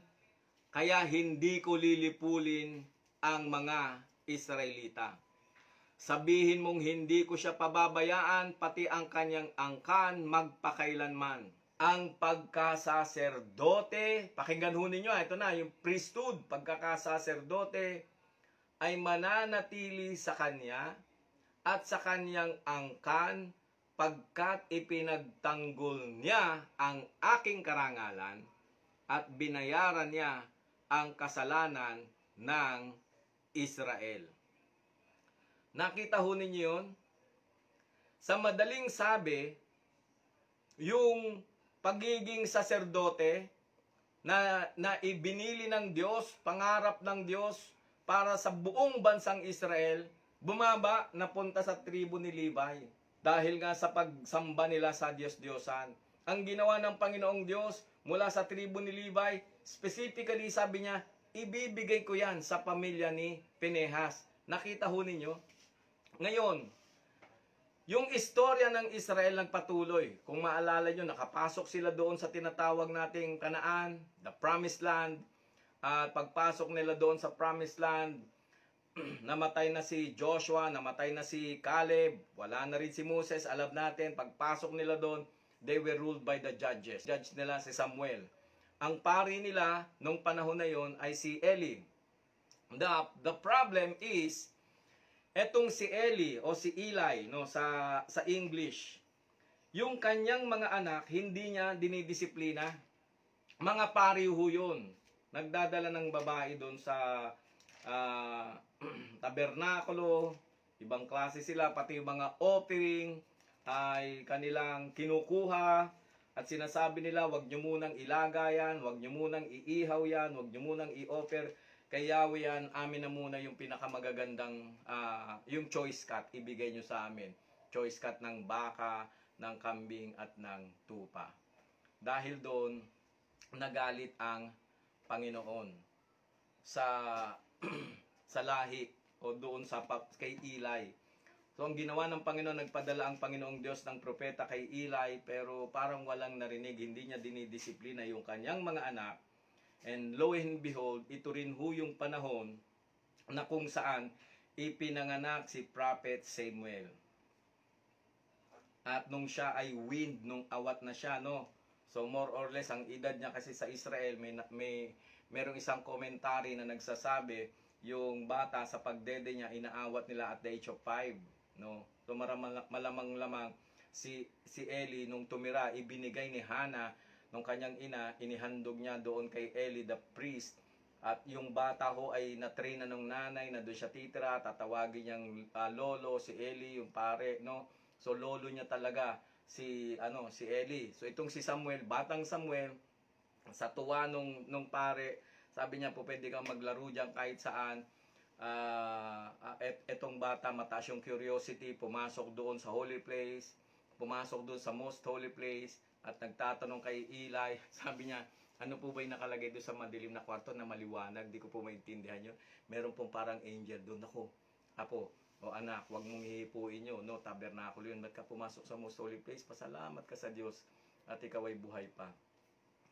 kaya hindi ko lilipulin ang mga Israelita. Sabihin mong hindi ko siya pababayaan, pati ang kanyang angkan magpakailanman. Ang pagkasaserdote, pakinggan ho ninyo, ito na, yung priesthood, pagkakasaserdote, ay mananatili sa kanya at sa kanyang angkan pagkat ipinagtanggol niya ang aking karangalan at binayaran niya ang kasalanan ng Israel. Nakita ho ninyo yun? Sa madaling sabi, yung pagiging saserdote na ibinili ng Diyos, pangarap ng Diyos para sa buong bansang Israel, bumaba napunta sa tribo ni Levi. Dahil nga sa pagsamba nila sa Diyos-Diyosan. Ang ginawa ng Panginoong Diyos mula sa tribo ni Levi, specifically sabi niya, ibibigay ko yan sa pamilya ni Pinehas. Nakita ho ninyo? Ngayon, yung istorya ng Israel nagpatuloy. Kung maalala nyo, nakapasok sila doon sa tinatawag nating Kanaan, the Promised Land. At pagpasok nila doon sa Promised Land, namatay na si Joshua, namatay na si Caleb, wala na rin si Moses. Alam natin, pagpasok nila doon, they were ruled by the judges. Judge nila si Samuel. Ang pari nila nung panahon na yon ay si Eli. The problem is, etong si Eli o si Eli no, sa English, yung kanyang mga anak, hindi niya dinidisiplina. Mga pari ho yun. Nagdadala ng babae doon sa tabernakulo, ibang klase sila, pati yung mga offering ay kanilang kinukuha at sinasabi nila, wag nyo munang ilaga yan, wag nyo munang iihaw yan, wag nyo munang i-offer kay Yahweh yan, amin na muna yung pinakamagagandang yung choice cut, ibigay nyo sa amin. Choice cut ng baka, ng kambing at ng tupa. Dahil doon, nagalit ang Panginoon sa sa lahi o doon sa kay Eli. So ang ginawa ng Panginoon, nagpadala ang Panginoong Diyos ng propeta kay Eli, pero parang walang narinig, hindi niya dinidisiplina yung kanyang mga anak. And lo and behold, ito rin ho yung panahon na kung saan ipinanganak si Prophet Samuel. At nung siya ay weaned, nung awat na siya, no? So more or less, ang edad niya kasi sa Israel, merong isang commentary na nagsasabi, yung bata sa pagdede niya, inaawat nila at the age of 5, no? So malamang-lamang si Eli, nung tumira, ibinigay ni Hannah, nung kanyang ina, inihandog niya doon kay Eli the priest. At yung bata ho ay na-train na ng nanay na doon siya titira, tatawagin niyang lolo, si Eli, yung pare, no? So lolo niya talaga si Eli. So itong si Samuel, batang Samuel, sa tuwa nung pare, sabi niya po pwede kang maglaro diyan kahit saan. Etong bata, mataas yung curiosity, pumasok doon sa holy place, pumasok doon sa most holy place, at nagtatanong kay Eli, sabi niya, ano po ba yung nakalagay doon sa madilim na kwarto na maliwanag? Di ko po maintindihan yun. Meron pong parang angel doon. Ako, apo, o anak, wag mong hihipuin yun, no? Tabernakulo yun. Ba't ka pumasok sa most holy place? Pasalamat ka sa Diyos at ikaw ay buhay pa.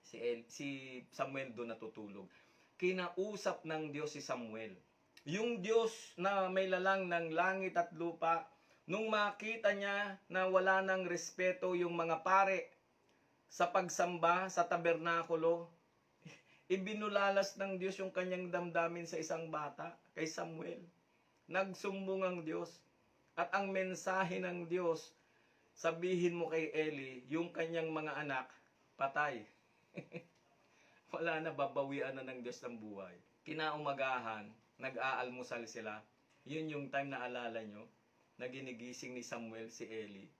Si Samuel doon natutulog. Kinausap ng Diyos si Samuel. Yung Diyos na may lalang ng langit at lupa, nung makita niya na wala ng respeto yung mga pare sa pagsamba sa tabernakulo, ibinulalas ng Diyos yung kanyang damdamin sa isang bata, kay Samuel. Nagsumbong ang Diyos. At ang mensahe ng Diyos, sabihin mo kay Eli, yung kanyang mga anak, patay. Wala na, babawian na ng Diyos ng buhay. Kinaumagahan, nag-aalmusal sila. Yun yung time na alala nyo, na ginigising ni Samuel si Eli.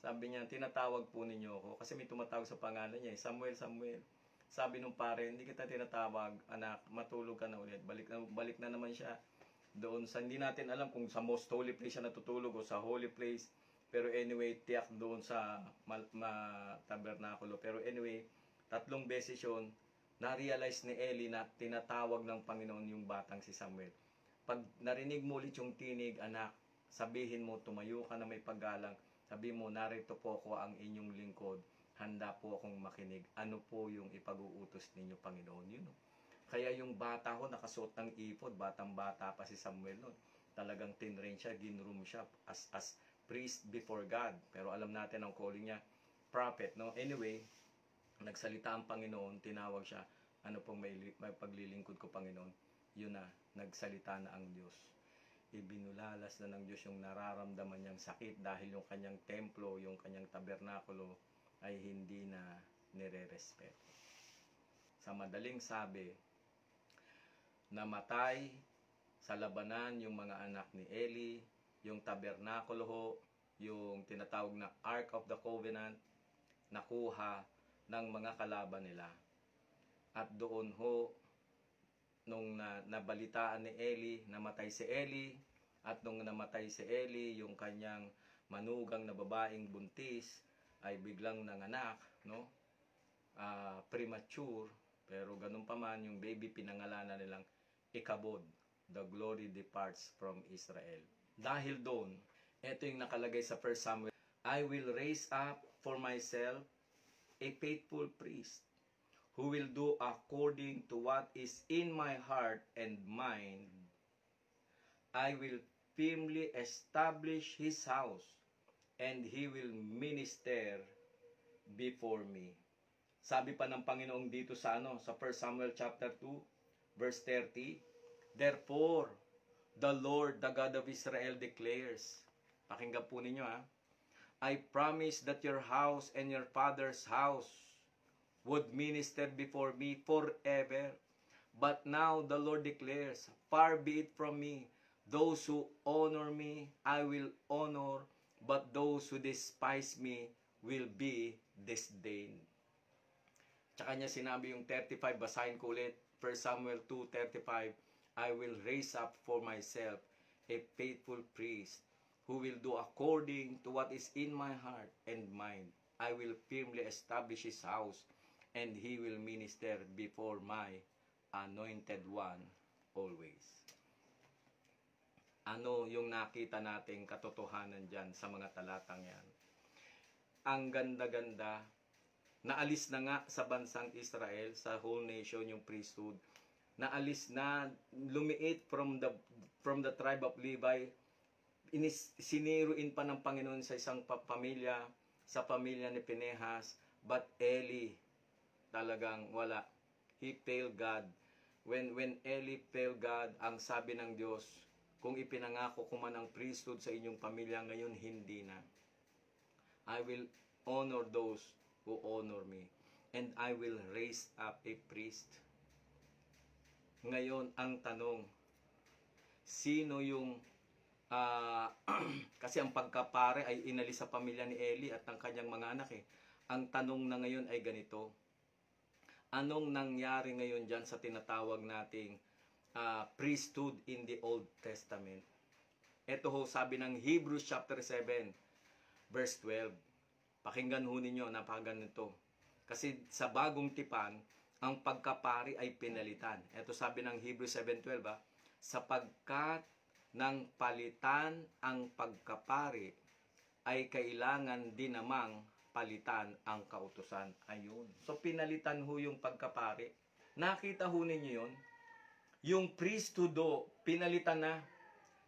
Sabi niya, tinatawag po ninyo ako. Kasi may tumatawag sa pangalan niya, Samuel, Samuel. Sabi nung pare, hindi kita tinatawag, anak, matulog ka na ulit. Balik na naman siya doon sa, hindi natin alam kung sa most holy place siya natutulog o sa holy place. Pero anyway, tiyak doon sa tabernakulo. Pero anyway, 3 beses yun, na-realize ni Eli na tinatawag ng Panginoon yung batang si Samuel. Pag narinig mo ulit yung tinig, anak, sabihin mo, tumayo ka na may paggalang. Sabi mo, narito po ako ang inyong lingkod. Handa po akong makinig. Ano po yung ipag-uutos ninyo, Panginoon? Yun. Kaya yung bata ko nakasuot ng ipod, batang-bata pa si Samuel noon. talagang tinrain siya, ginroom siya as priest before God. Pero alam natin ang calling niya, prophet, no? Anyway, nagsalita ang Panginoon, tinawag siya, ano pong may paglilingkod ko, Panginoon? Yun na, nagsalita na ang Diyos. Ibinulalas na ng Diyos yung nararamdaman niyang sakit dahil yung kanyang templo, yung kanyang tabernakulo ay hindi na nire-respeto. Sa madaling sabi, namatay sa labanan yung mga anak ni Eli, yung tabernakulo ho, yung tinatawag na Ark of the Covenant, nakuha ng mga kalaban nila. At doon ho, nung nabalitaan ni Eli, namatay si Eli, at nung namatay si Eli, yung kanyang manugang na babaeng buntis ay biglang nanganak, no? Premature, pero ganun pa man, yung baby pinangalanan nilang Ikabod, the glory departs from Israel. Dahil doon, ito yung nakalagay sa 1 Samuel, I will raise up for myself a faithful priest who will do according to what is in my heart and mind. I will firmly establish his house, and he will minister before me. Sabi pa ng Panginoon dito sa sa 1 Samuel chapter 2, verse 30, therefore, the Lord, the God of Israel declares, pakinggan po ninyo I promise that your house and your father's house would minister before me forever. But now the Lord declares, far be it from me, those who honor me, I will honor, but those who despise me will be disdained. Tsaka niya sinabi yung 35, basahin ko ulit, 1 Samuel 2:35, I will raise up for myself a faithful priest who will do according to what is in my heart and mind. I will firmly establish his house, and he will minister before my anointed one always. Ano yung nakita nating katotohanan dyan sa mga talatang yan? Ang ganda-ganda, naalis na nga sa bansang Israel, sa whole nation yung priesthood, naalis na, lumiit from the tribe of Levi, siniruin pa ng Panginoon sa isang pamilya, sa pamilya ni Pinehas, but Eli, talagang wala. He failed God. When Eli failed God, ang sabi ng Diyos, kung ipinangako ko man ang priesthood sa inyong pamilya, ngayon hindi na. I will honor those who honor me, and I will raise up a priest. Ngayon, ang tanong, sino yung kasi ang pagkapare ay inalis sa pamilya ni Eli at ng kanyang mga anak Ang tanong na ngayon ay ganito, anong nangyari ngayon dyan sa tinatawag nating priesthood in the Old Testament? Ito ho, sabi ng Hebrews chapter 7, verse 12. Pakinggan ho ninyo, napakaganito. Kasi sa bagong tipan, ang pagkapari ay pinalitan. Ito sabi ng Hebrews 7:12, sapagkat nang palitan ang pagkapari, ay kailangan din namang palitan ang kautusan. Ayun. So, pinalitan ho yung pagkapari. Nakita ho ninyo yun? Yung priesthood ho, pinalitan na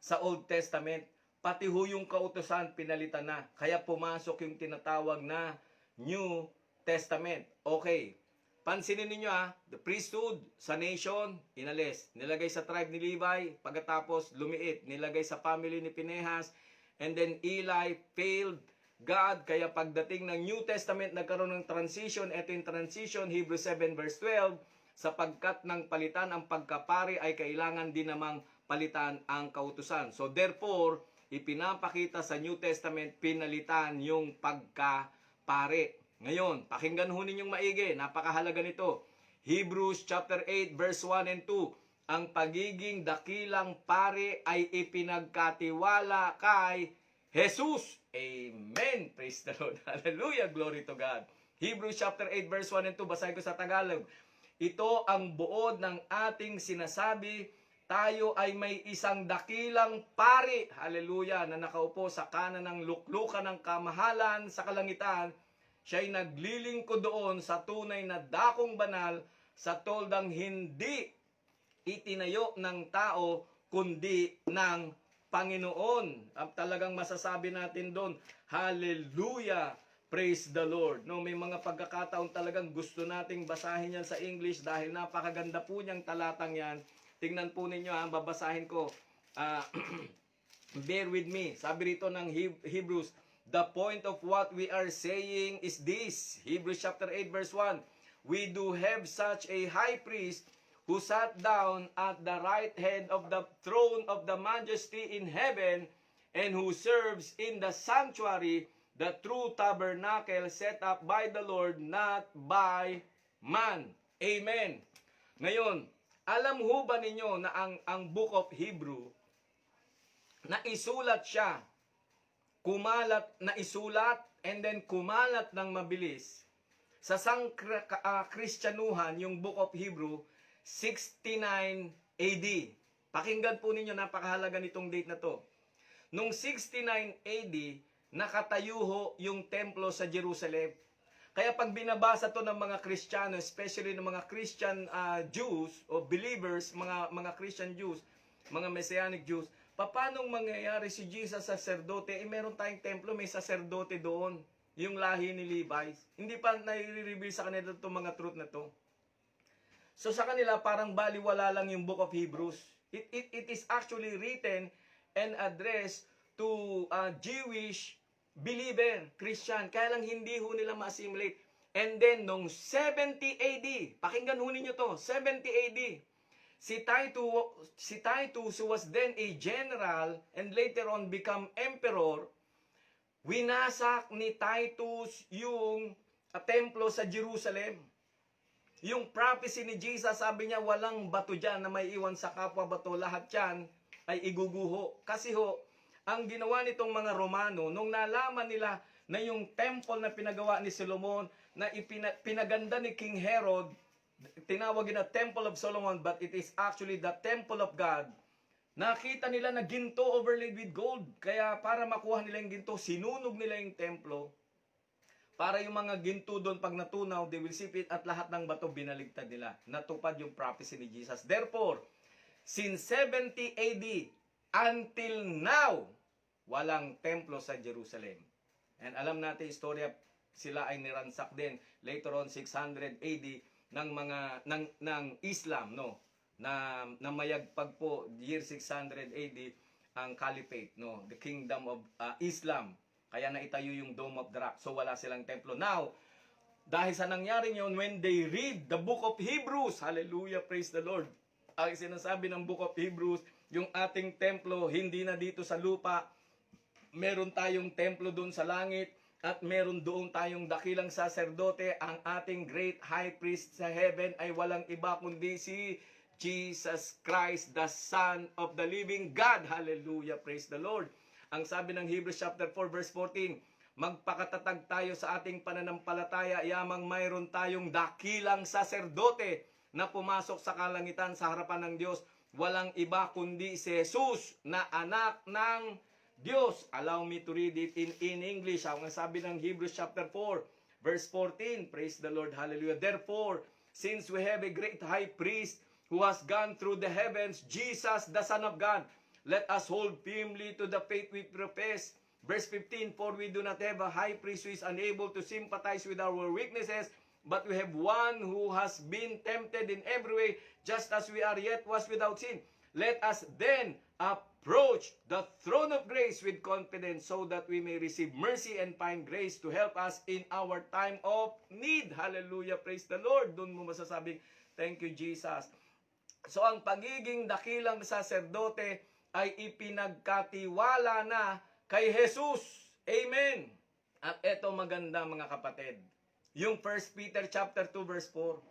sa Old Testament. Pati ho yung kautusan, pinalitan na. Kaya pumasok yung tinatawag na New Testament. Okay. Pansinin ninyo the priesthood sa nation, inalis. Nilagay sa tribe ni Levi, pagkatapos lumiit. Nilagay sa family ni Pinehas, and then Eli failed God, kaya pagdating ng New Testament, nagkaroon ng transition. Ito yung transition, Hebrews 7 verse 12, sapagkat ng palitan ang pagkapari ay kailangan din namang palitan ang kautusan. So therefore, ipinapakita sa New Testament, pinalitan yung pagkapari. Ngayon, pakinggan ho ninyong maigi, napakahalaga nito. Hebrews chapter 8 verse 1 and 2, ang pagiging dakilang pari ay ipinagkatiwala kay Jesus. Amen. Praise the Lord. Hallelujah. Glory to God. Hebrews chapter 8 verse 1 and 2. Basahin ko sa Tagalog. Ito ang buod ng ating sinasabi. Tayo ay may isang dakilang pari. Hallelujah. Na nakaupo sa kanan ng luklukan ng kamahalan sa kalangitan. Siya'y naglilingkod doon sa tunay na dakong banal, sa toldang hindi itinayo ng tao kundi ng Panginoon. Talagang masasabi natin doon, hallelujah, praise the Lord. No, may mga pagkakataon talagang gusto nating basahin yan sa English dahil napakaganda po niyang talatang yan. Tingnan po ninyo, babasahin ko. Bear with me. Sabi rito ng Hebrews, the point of what we are saying is this. Hebrews chapter 8 verse 1. We do have such a high priest who sat down at the right hand of the throne of the majesty in heaven, and who serves in the sanctuary, the true tabernacle set up by the Lord, not by man. Amen. Ngayon, alam ho ba ninyo na ang book of Hebrew, na isulat siya, isulat and then kumalat ng mabilis sa Kristyanuhan, yung book of Hebrew, 69 AD. Pakinggan po ninyo, napakahalaga nitong date na to. Nung 69 AD, nakatayo ho yung templo sa Jerusalem. Kaya pag binabasa to ng mga Kristiyano, especially ng mga Christian Jews o believers, mga Christian Jews, mga Messianic Jews, paano mangyayari si Jesus saserdote? Meron tayong templo, may saserdote doon, yung lahi ni Levi. Hindi pa nai-reveal sa kanila itong mga truth na to. So sa kanila, parang baliwala lang yung book of Hebrews. It is actually written and addressed to Jewish believer, Christian. Kaya lang hindi ho nila ma-assimilate. And then, nung 70 AD, pakinggan ho ninyo to, 70 AD, si Titus, who was then a general and later on become emperor, winasak ni Titus yung templo sa Jerusalem. Yung prophecy ni Jesus, sabi niya, walang bato dyan na may iwan sa kapwa bato. Lahat yan ay iguguho. Kasi ho, ang ginawa nitong mga Romano, nung nalaman nila na yung temple na pinagawa ni Solomon, na pinaganda ni King Herod, tinawagin na Temple of Solomon, but it is actually the Temple of God. Nakita nila na ginto overlaid with gold. Kaya para makuha nila yung ginto, sinunog nila yung templo. Para yung mga ginto doon, pag natunaw, they will sip it, at lahat ng bato binaligtad nila. Natupad yung prophecy ni Jesus. Therefore, since 70 AD until now, walang templo sa Jerusalem. And alam natin, istorya, sila ay niransak din later on 600 AD ng Islam, no, na mayagpag po year 600 AD ang caliphate, no, the kingdom of Islam. Kaya naitayo yung Dome of the Rock. So wala silang templo. Now, dahil sa nangyari yun, when they read the book of Hebrews, hallelujah, praise the Lord, ang sinasabi ng book of Hebrews, yung ating templo, hindi na dito sa lupa, meron tayong templo doon sa langit, at meron doon tayong dakilang saserdote. Ang ating great high priest sa heaven ay walang iba kundi si Jesus Christ, the Son of the living God. Hallelujah, praise the Lord. Ang sabi ng Hebrews chapter 4 verse 14, magpakatatag tayo sa ating pananampalataya, yamang mayroon tayong dakilang saserdote na pumasok sa kalangitan sa harapan ng Diyos. Walang iba kundi si Jesus na anak ng Diyos. Allow me to read it in English. Ang sabi ng Hebrews chapter 4 verse 14, praise the Lord, hallelujah. Therefore, since we have a great high priest who has gone through the heavens, Jesus, the Son of God, let us hold firmly to the faith we profess. Verse 15, for we do not have a high priest who is unable to sympathize with our weaknesses, but we have one who has been tempted in every way, just as we are, yet was without sin. Let us then approach the throne of grace with confidence, so that we may receive mercy and find grace to help us in our time of need. Hallelujah, praise the Lord. Doon mo masasabing, thank you, Jesus. So ang pagiging dakilang saserdote ay ipinagkatiwala na kay Jesus. Amen. At eto maganda mga kapatid. Yung 1 Peter chapter 2 verse 4.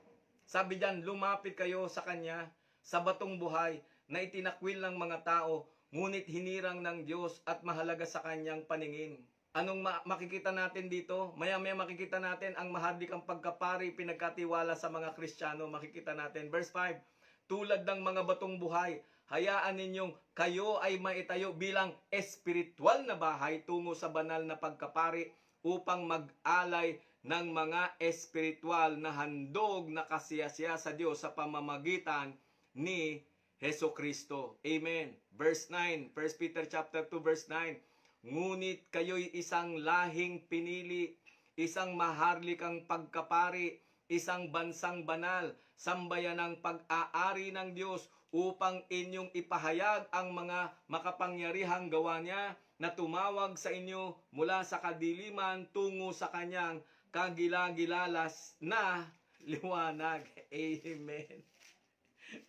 Sabi diyan, lumapit kayo sa Kanya sa batong buhay na itinakwil ng mga tao, ngunit hinirang ng Diyos at mahalaga sa Kanyang paningin. Anong makikita natin dito? Maya-maya makikita natin ang mahadlikang pagkapari pinagkatiwala sa mga Kristiyano. Makikita natin. Verse 5. Tulad ng mga batong buhay, hayaan ninyong kayo ay maitayo bilang espiritual na bahay tungo sa banal na pagkapari upang mag-alay ng mga espiritual na handog na kasiyasiya sa Diyos sa pamamagitan ni Heso Kristo. Amen. Verse 9, 1 Peter chapter 2 verse 9. Ngunit kayo'y isang lahing pinili, isang maharlikang pagkapari, isang bansang banal, sambayanang pag-aari ng Diyos, upang inyong ipahayag ang mga makapangyarihang gawa niya na tumawag sa inyo mula sa kadiliman tungo sa kanyang kagilagilalas na liwanag. Amen.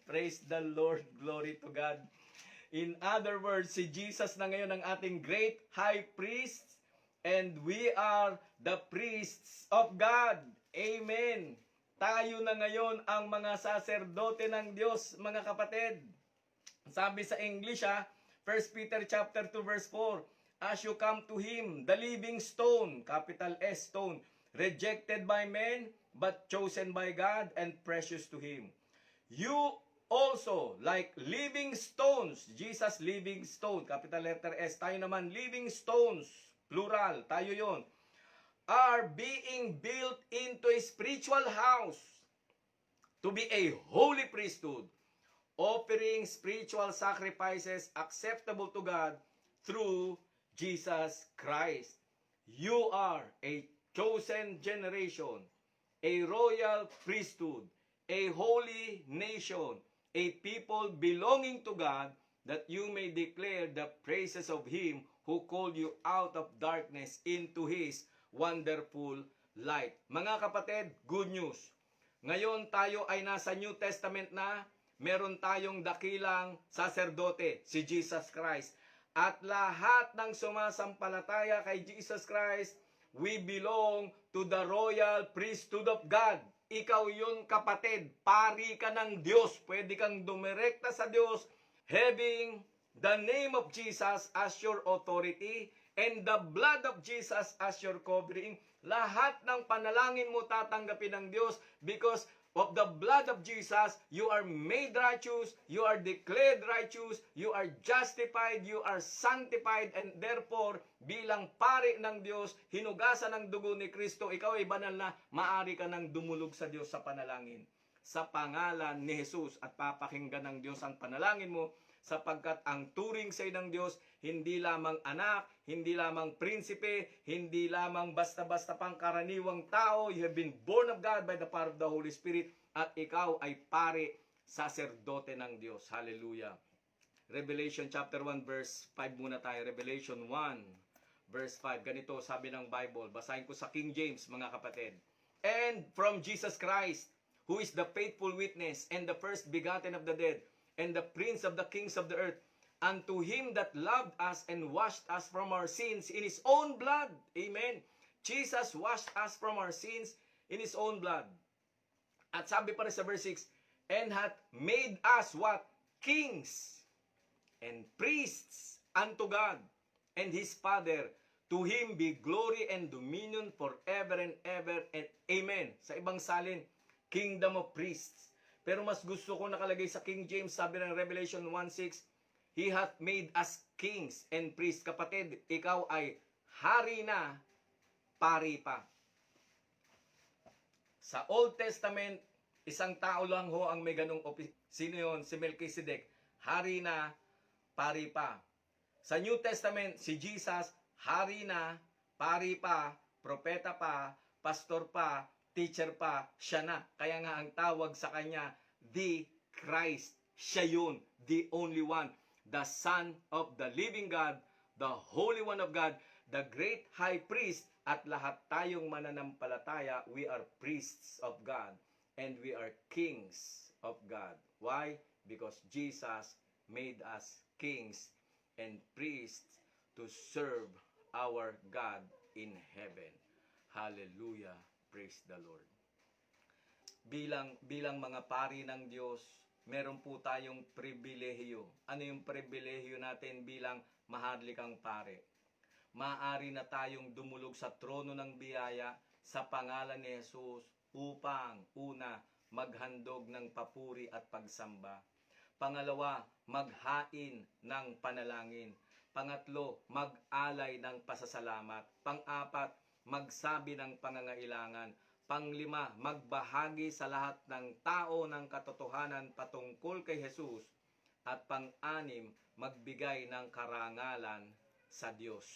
Praise the Lord. Glory to God. In other words, si Jesus na ngayon ang ating great high priest, and we are the priests of God. Amen. Tayo na ngayon ang mga saserdote ng Diyos, mga kapatid. Sabi sa English, 1 Peter chapter 2 verse 4, as you come to Him, the living stone, capital S stone, rejected by men, but chosen by God and precious to Him. You also, like living stones, Jesus living stone, capital letter S, tayo naman living stones, plural, tayo yon, are being built into a spiritual house to be a holy priesthood, offering spiritual sacrifices acceptable to God through Jesus Christ. You are a chosen generation, a royal priesthood, a holy nation, a people belonging to God, that you may declare the praises of Him who called you out of darkness into His wonderful light. Mga kapatid, good news. Ngayon tayo ay nasa New Testament na, meron tayong dakilang saserdote, si Jesus Christ. At lahat ng sumasampalataya kay Jesus Christ, we belong to the royal priesthood of God. Ikaw yun, kapatid. Pari ka ng Diyos. Pwede kang dumirekta sa Diyos, having the name of Jesus as your authority and the blood of Jesus as your covering. Lahat ng panalangin mo tatanggapin ng Diyos because of the blood of Jesus, you are made righteous, you are declared righteous, you are justified, you are sanctified, and therefore, bilang pari ng Diyos, hinugasan ng dugo ni Kristo, ikaw ay banal na, maari ka nang dumulog sa Diyos sa panalangin. Sa pangalan ni Jesus, at papakinggan ng Diyos ang panalangin mo, sapagkat ang turing sa ng Diyos, hindi lamang anak, hindi lamang prinsipe, hindi lamang basta-basta pang karaniwang tao. You have been born of God by the power of the Holy Spirit, at ikaw ay pare, saserdote ng Diyos. Hallelujah. Revelation chapter 1 verse 5 muna tayo. Revelation 1 verse 5. Ganito sabi ng Bible. Basahin ko sa King James, mga kapatid. And from Jesus Christ, who is the faithful witness and the first begotten of the dead, and the prince of the kings of the earth, unto Him that loved us and washed us from our sins in His own blood. Amen. Jesus washed us from our sins in His own blood. At sabi pa rin sa verse 6, and hath made us what? Kings and priests unto God and His Father. To Him be glory and dominion forever and ever. And amen. Sa ibang salin, kingdom of priests. Pero mas gusto ko nakalagay sa King James, sabi ng Revelation 1:6, He hath made us kings and priests. Kapatid, ikaw ay hari na, pari pa. Sa Old Testament, isang tao lang ho ang may ganong sino yun? Si Melchizedek. Hari na, pari pa. Sa New Testament, si Jesus, hari na, pari pa, propeta pa, pastor pa, teacher pa, siya na. Kaya nga ang tawag sa kanya, the Christ. Siya yun, the only one. The Son of the living God, the Holy One of God, the great high priest, at lahat tayong mananampalataya, we are priests of God, and we are kings of God. Why? Because Jesus made us kings and priests to serve our God in heaven. Hallelujah. Praise the Lord. Bilang mga pari ng Diyos, meron po tayong pribilehiyo. Ano yung pribilehiyo natin bilang maharlikang pare? Maaari na tayong dumulog sa trono ng biyaya sa pangalan ni Jesus upang, una, maghandog ng papuri at pagsamba. Pangalawa, maghain ng panalangin. Pangatlo, mag-alay ng pasasalamat. Pang-apat, magsabi ng pangangailangan. Panglima, magbahagi sa lahat ng tao ng katotohanan patungkol kay Jesus. At pang-anim, magbigay ng karangalan sa Diyos.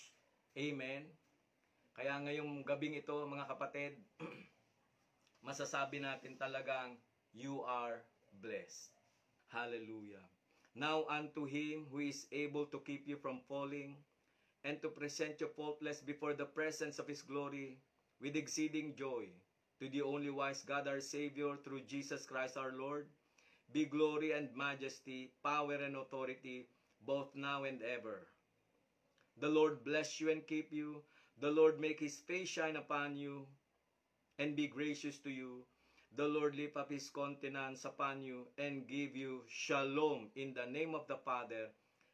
Amen? Kaya ngayong gabing ito, mga kapatid, masasabi natin talagang, you are blessed. Hallelujah. Now unto Him who is able to keep you from falling, and to present you faultless before the presence of His glory, with exceeding joy, to the only wise God our Savior, through Jesus Christ our Lord, be glory and majesty, power and authority, both now and ever. The Lord bless you and keep you. The Lord make His face shine upon you, and be gracious to you. The Lord lift up His countenance upon you, and give you shalom, in the name of the Father,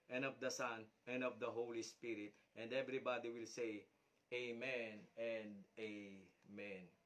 and of the Son, and of the Holy Spirit. And everybody will say, Amen and Amen.